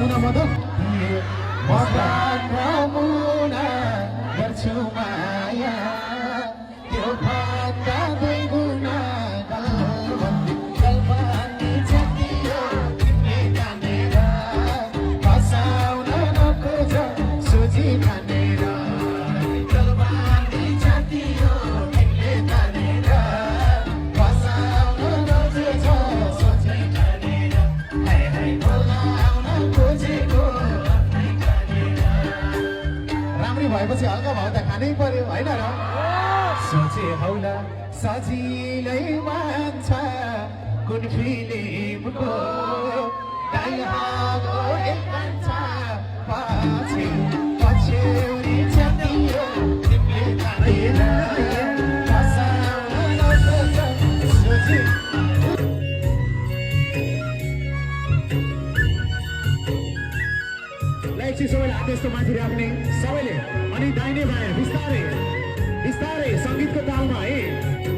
मुना मदन मुना गर्छु माया त्यो भन्दा दुई गुणा गल्बन्दी जतियो तिमीले जानेर फसाउन नखोज सोझी ठानेर गल्बन्दी जतियो तिमीले जानेर फसाउन नखोज सोझी ठानेर हाय हाय बोलाउन खोजेको राम्री भएपछि हल्का भाउ त खानै पर्यो होइन र सोचे हौला सजिलै मान्छ कुन फिल्मको डायलग हो एकान्छ पछि पछ्यौरी जतियो तिमीले जानेर फसाउन नखोज सोझी एकछिन सबैले हात यस्तो माथि राख्ने सबैले अनि दाहिने बायाँ बिस्तारै बिस्तारै सङ्गीतको तालमा है